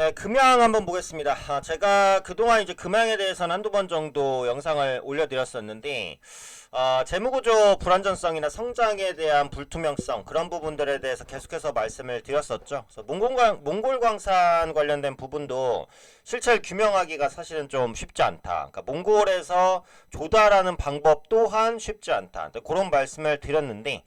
네, 금양 한번 보겠습니다. 제가 그동안 이제 금양에 대해서는 한두 번 정도 영상을 올려드렸었는데, 재무구조 불안전성이나 성장에 대한 불투명성, 그런 부분들에 대해서 계속해서 말씀을 드렸었죠. 그래서 몽골광산 관련된 부분도 실체를 규명하기가 사실은 좀 쉽지 않다. 그러니까 몽골에서 조달하는 방법 또한 쉽지 않다. 그런 말씀을 드렸는데,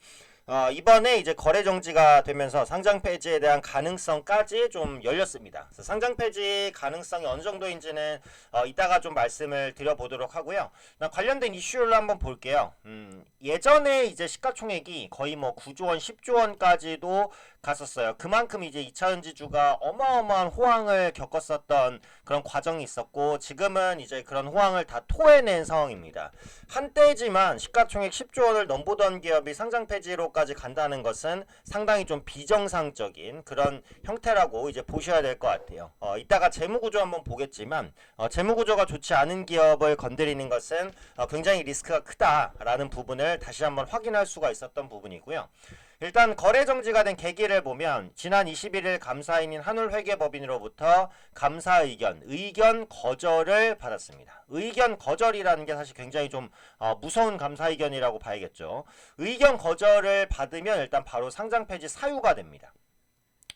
이번에 이제 거래 정지가 되면서 상장 폐지에 대한 가능성까지 좀 열렸습니다. 그래서 상장 폐지 가능성이 어느 정도인지는 이따가 좀 말씀을 드려보도록 하고요. 관련된 이슈를 한번 볼게요. 예전에 이제 시가총액이 거의 뭐 9조 원, 10조 원까지도 갔었어요. 그만큼 이제 2차 전지주가 어마어마한 호황을 겪었었던 그런 과정이 있었고, 지금은 이제 그런 호황을 다 토해낸 상황입니다. 한때지만 시가총액 10조 원을 넘보던 기업이 상장 폐지로까지 간다는 것은 상당히 좀 비정상적인 그런 형태라고 이제 보셔야 될 것 같아요. 이따가 재무구조 한번 보겠지만, 재무구조가 좋지 않은 기업을 건드리는 것은 굉장히 리스크가 크다라는 부분을 다시 한번 확인할 수가 있었던 부분이고요. 일단 거래 정지가 된 계기를 보면 지난 21일 감사인인 한울회계법인으로부터 감사 의견 거절을 받았습니다. 의견 거절이라는 게 사실 굉장히 좀 무서운 감사 의견이라고 봐야겠죠. 의견 거절을 받으면 일단 바로 상장 폐지 사유가 됩니다.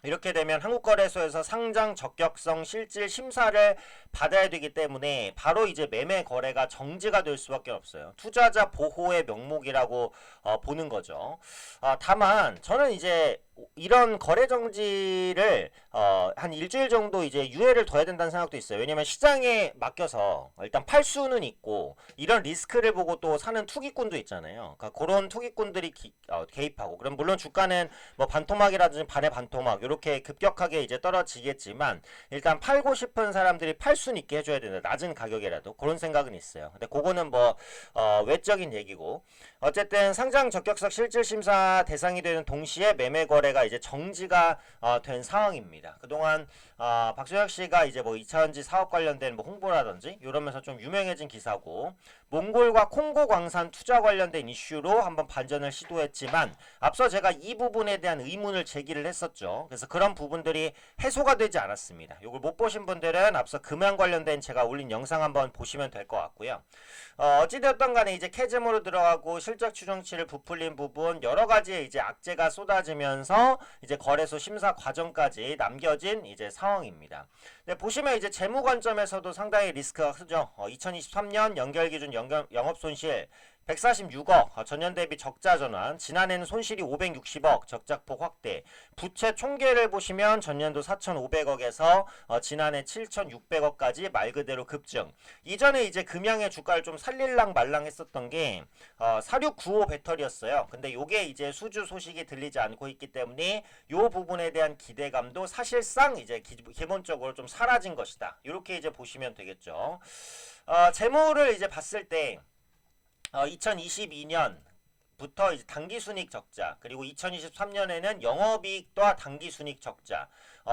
이렇게 되면 한국거래소에서 상장 적격성 실질 심사를 받아야 되기 때문에 바로 이제 매매 거래가 정지가 될 수밖에 없어요. 투자자 보호의 명목이라고 보는 거죠. 다만 저는 이제 이런 거래 정지를 한 일주일 정도 이제 유예를 둬야 된다는 생각도 있어요. 왜냐면 시장에 맡겨서 일단 팔 수는 있고, 이런 리스크를 보고 또 사는 투기꾼도 있잖아요. 그러니까 그런 투기꾼들이 개입하고, 그럼 물론 주가는 뭐 반토막이라든지 반의 반토막 이렇게 급격하게 이제 떨어지겠지만, 일단 팔고 싶은 사람들이 팔 수는 있게 해줘야 된다. 낮은 가격이라도 그런 생각은 있어요. 근데 그거는 뭐 외적인 얘기고, 어쨌든 상장 적격성 실질 심사 대상이 되는 동시에 매매 거래가 이제 정지가 된 상황입니다. 그동안 박준혁 씨가 이제 뭐 2차전지 사업 관련된 뭐 홍보라든지 이러면서 좀 유명해진 기사고, 몽골과 콩고 광산 투자 관련된 이슈로 한번 반전을 시도했지만, 앞서 제가 이 부분에 대한 의문을 제기를 했었죠. 그래서 그런 부분들이 해소가 되지 않았습니다. 이걸 못 보신 분들은 앞서 금연 관련된 제가 올린 영상 한번 보시면 될 것 같고요. 어찌되었던 간에 이제 캐즘으로 들어가고 실적 추정치를 부풀린 부분, 여러 가지의 이제 악재가 쏟아지면서 이제 거래소 심사 과정까지 남겨진 이제 상황입니다. 네, 보시면 이제 재무 관점에서도 상당히 리스크가 크죠. 2023년 연결 기준 영업 손실 146억, 전년 대비 적자 전환, 지난해는 손실이 560억, 적자폭 확대, 부채 총계를 보시면 전년도 4,500억에서 지난해 7,600억까지 말 그대로 급증. 이전에 이제 금양의 주가를 좀 살릴랑 말랑 했었던 게 4695 배터리였어요. 근데 요게 이제 수주 소식이 들리지 않고 있기 때문에 요 부분에 대한 기대감도 사실상 이제 기본적으로 좀 사라진 것이다. 이렇게 이제 보시면 되겠죠. 재무를 이제 봤을 때 2022년부터 이제 당기순이익 적자, 그리고 2023년에는 영업이익 또한 당기순이익 적자,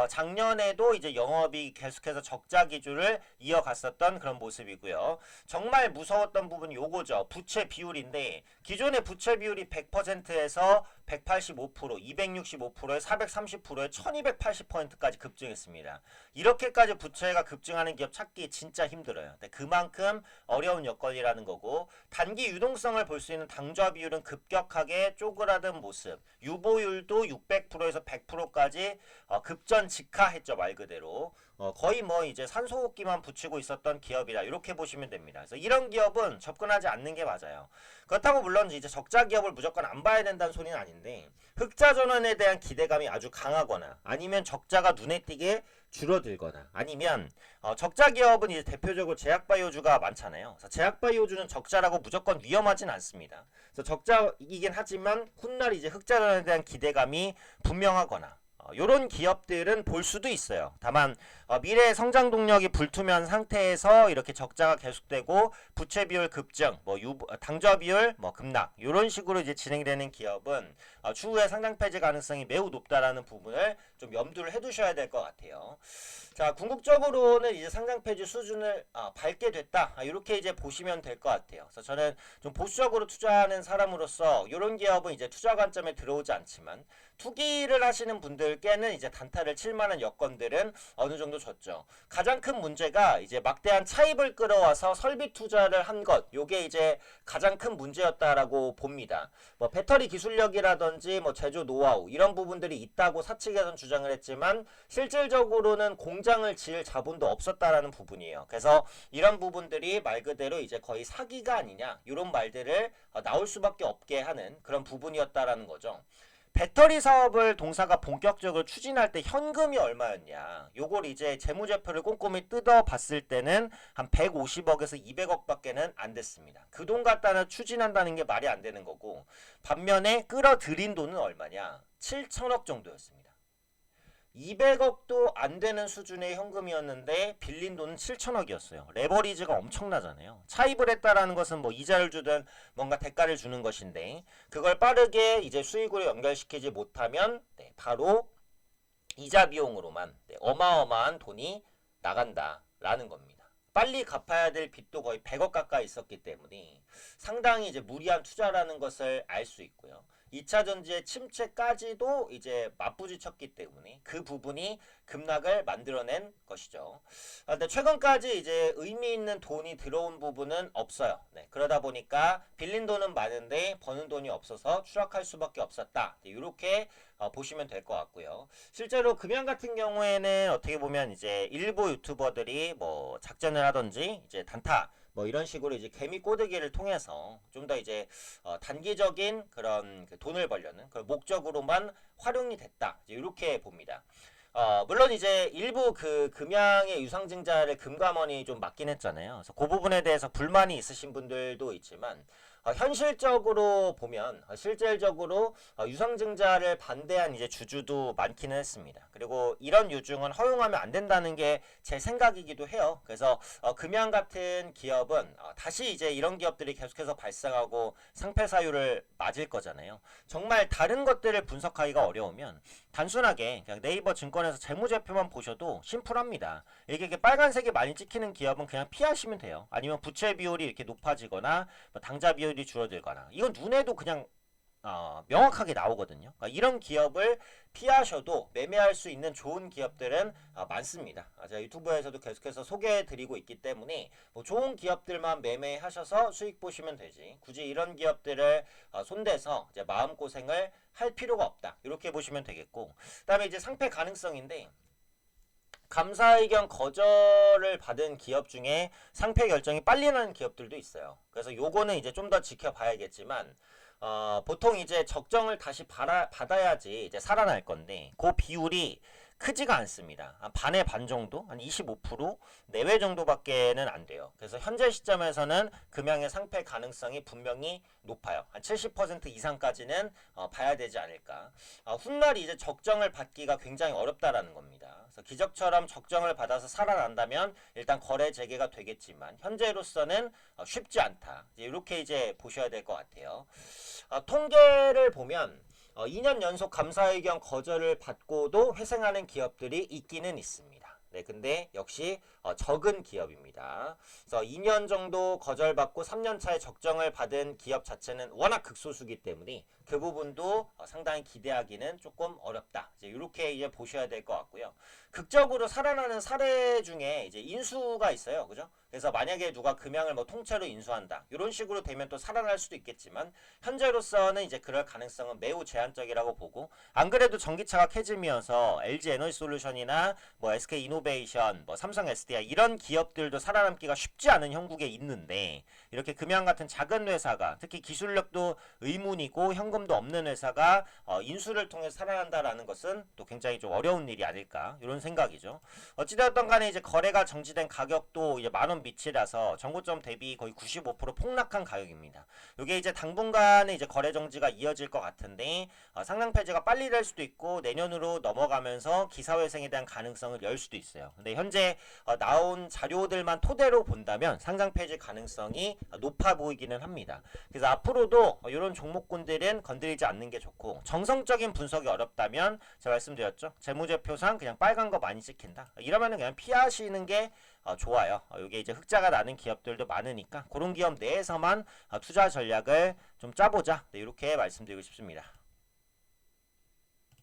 작년에도 이제 영업이익 계속해서 적자 기조를 이어갔었던 그런 모습이고요. 정말 무서웠던 부분이 요거죠. 부채 비율인데, 기존의 부채 비율이 100%에서 185%, 265%에 430%에 1280%까지 급증했습니다. 이렇게까지 부채가 급증하는 기업 찾기 진짜 힘들어요. 근데 그만큼 어려운 여건이라는 거고, 단기 유동성을 볼 수 있는 당좌 비율은 급격하게 쪼그라든 모습, 유보율도 600%에서 100%까지 급전 직하했죠. 말 그대로 거의 뭐 이제 산소호흡기만 붙이고 있었던 기업이라 이렇게 보시면 됩니다. 그래서 이런 기업은 접근하지 않는 게 맞아요. 그렇다고 물론 이제 적자 기업을 무조건 안 봐야 된다는 소리는 아닌데, 흑자 전환에 대한 기대감이 아주 강하거나, 아니면 적자가 눈에 띄게 줄어들거나, 아니면 적자 기업은 이제 대표적으로 제약바이오주가 많잖아요. 그래서 제약바이오주는 적자라고 무조건 위험하진 않습니다. 그래서 적자이긴 하지만 훗날 이제 흑자 전환에 대한 기대감이 분명하거나, 요런 기업들은 볼 수도 있어요. 다만 미래 성장 동력이 불투명한 상태에서 이렇게 적자가 계속되고 부채 비율 급증, 뭐 당좌 비율 뭐 급락, 요런 식으로 이제 진행되는 기업은 추후에 상장 폐지 가능성이 매우 높다라는 부분을 좀 염두를 해두셔야 될 것 같아요. 자, 궁극적으로는 이제 상장 폐지 수준을 밟게 됐다, 이렇게 이제 보시면 될 것 같아요. 그래서 저는 좀 보수적으로 투자하는 사람으로서 이런 기업은 이제 투자 관점에 들어오지 않지만, 투기를 하시는 분들께는 이제 단타를 칠 만한 여건들은 어느 정도 줬죠. 가장 큰 문제가 이제 막대한 차입을 끌어와서 설비 투자를 한 것, 요게 이제 가장 큰 문제였다라고 봅니다. 뭐 배터리 기술력이라든지 뭐 제조 노하우 이런 부분들이 있다고 사측에서는 주장을 했지만 실질적으로는 공장을 지을 자본도 없었다라는 부분이에요. 그래서 이런 부분들이 말 그대로 이제 거의 사기가 아니냐 이런 말들을 나올 수밖에 없게 하는 그런 부분이었다라는 거죠. 배터리 사업을 동사가 본격적으로 추진할 때 현금이 얼마였냐. 요걸 이제 재무제표를 꼼꼼히 뜯어봤을 때는 한 150억에서 200억 밖에는 안 됐습니다. 그 돈 갖다는 추진한다는 게 말이 안 되는 거고, 반면에 끌어들인 돈은 얼마냐. 7천억 정도였습니다. 200억도 안 되는 수준의 현금이었는데 빌린 돈은 7천억이었어요. 레버리지가 엄청나잖아요. 차입을 했다라는 것은 뭐 이자를 주든 뭔가 대가를 주는 것인데 그걸 빠르게 이제 수익으로 연결시키지 못하면 바로 이자 비용으로만 어마어마한 돈이 나간다라는 겁니다. 빨리 갚아야 될 빚도 거의 100억 가까이 있었기 때문에 상당히 이제 무리한 투자라는 것을 알 수 있고요. 2차 전지의 침체까지도 이제 맞부딪혔기 때문에 그 부분이 급락을 만들어낸 것이죠. 근데 최근까지 이제 의미 있는 돈이 들어온 부분은 없어요. 그러다 보니까 빌린 돈은 많은데 버는 돈이 없어서 추락할 수밖에 없었다. 이렇게 보시면 될 것 같고요. 실제로 금양 같은 경우에는 어떻게 보면 이제 일부 유튜버들이 뭐 작전을 하든지 이제 단타 뭐 이런 식으로 이제 개미 꼬드기를 통해서 좀 더 이제 단기적인 그런 그 돈을 벌려는 그 목적으로만 활용이 됐다. 이렇게 봅니다. 물론 이제 일부 그 금양의 유상증자를 금감원이 좀 막긴 했잖아요. 그래서 그 부분에 대해서 불만이 있으신 분들도 있지만 현실적으로 보면 실질적으로 유상증자를 반대한 이제 주주도 많기는 했습니다. 그리고 이런 유증은 허용하면 안 된다는 게 제 생각이기도 해요. 그래서 금양 같은 기업은 다시 이제 이런 기업들이 계속해서 발생하고 상폐 사유를 맞을 거잖아요. 정말 다른 것들을 분석하기가 어려우면 단순하게 그냥 네이버 증권에서 재무제표만 보셔도 심플합니다. 이게 빨간색이 많이 찍히는 기업은 그냥 피하시면 돼요. 아니면 부채 비율이 이렇게 높아지거나 뭐 당좌 비율이 줄어들거나 이건 눈에도 그냥 명확하게 나오거든요. 그러니까 이런 기업을 피하셔도 매매할 수 있는 좋은 기업들은 많습니다. 제가 유튜브에서도 계속해서 소개해드리고 있기 때문에 뭐 좋은 기업들만 매매하셔서 수익 보시면 되지 굳이 이런 기업들을 손대서 이제 마음고생을 할 필요가 없다. 이렇게 보시면 되겠고 그 다음에 이제 상폐 가능성인데 감사 의견 거절을 받은 기업 중에 상폐 결정이 빨리 나는 기업들도 있어요. 그래서 요거는 이제 좀 더 지켜봐야겠지만 보통 이제 적정을 다시 받아야지 이제 살아날 건데 그 비율이 크지가 않습니다. 한 반의 반 정도, 한 25% 내외 정도밖에는 안 돼요. 그래서 현재 시점에서는 금양의 상폐 가능성이 분명히 높아요. 한 70% 이상까지는 봐야 되지 않을까. 훗날 이제 적정을 받기가 굉장히 어렵다라는 겁니다. 그래서 기적처럼 적정을 받아서 살아난다면 일단 거래 재개가 되겠지만 현재로서는 쉽지 않다. 이렇게 이제 보셔야 될 것 같아요. 통계를 보면 2년 연속 감사 의견 거절을 받고도 회생하는 기업들이 있기는 있습니다. 근데 역시 적은 기업입니다. 그래서 2년 정도 거절받고 3년 차에 적정을 받은 기업 자체는 워낙 극소수기 때문에 그 부분도 상당히 기대하기는 조금 어렵다. 이렇게 이제 보셔야 될 것 같고요. 극적으로 살아나는 사례 중에 이제 인수가 있어요. 그죠? 그래서 만약에 누가 금양을 뭐 통째로 인수한다. 이런 식으로 되면 또 살아날 수도 있겠지만 현재로서는 이제 그럴 가능성은 매우 제한적이라고 보고 안 그래도 전기차가 캐즘이어서 LG 에너지 솔루션이나 뭐 SK 이노베이션, 뭐 삼성 SDI 이런 기업들도 살아남기가 쉽지 않은 형국에 있는데 이렇게 금양 같은 작은 회사가 특히 기술력도 의문이고 현금도 없는 회사가 인수를 통해 살아난다라는 것은 또 굉장히 좀 어려운 일이 아닐까 이런 생각이죠. 어찌되었던 간에 이제 거래가 정지된 가격도 이제 만원 밑이라서 정고점 대비 거의 95% 폭락한 가격입니다. 이게 이제 당분간에 이제 거래 정지가 이어질 것 같은데 상장 폐지가 빨리 될 수도 있고 내년으로 넘어가면서 기사회생에 대한 가능성을 열 수도 있어요. 근데 현재 나온 자료들만 토대로 본다면 상장 폐지 가능성이 높아 보이기는 합니다. 그래서 앞으로도 이런 종목군들은 건드리지 않는 게 좋고 정성적인 분석이 어렵다면 제가 말씀드렸죠. 재무제표상 그냥 빨간 거 많이 찍힌다. 이러면은 그냥 피하시는 게 좋아요. 이게 이제 흑자가 나는 기업들도 많으니까 그런 기업 내에서만 투자 전략을 좀 짜보자. 이렇게 말씀드리고 싶습니다.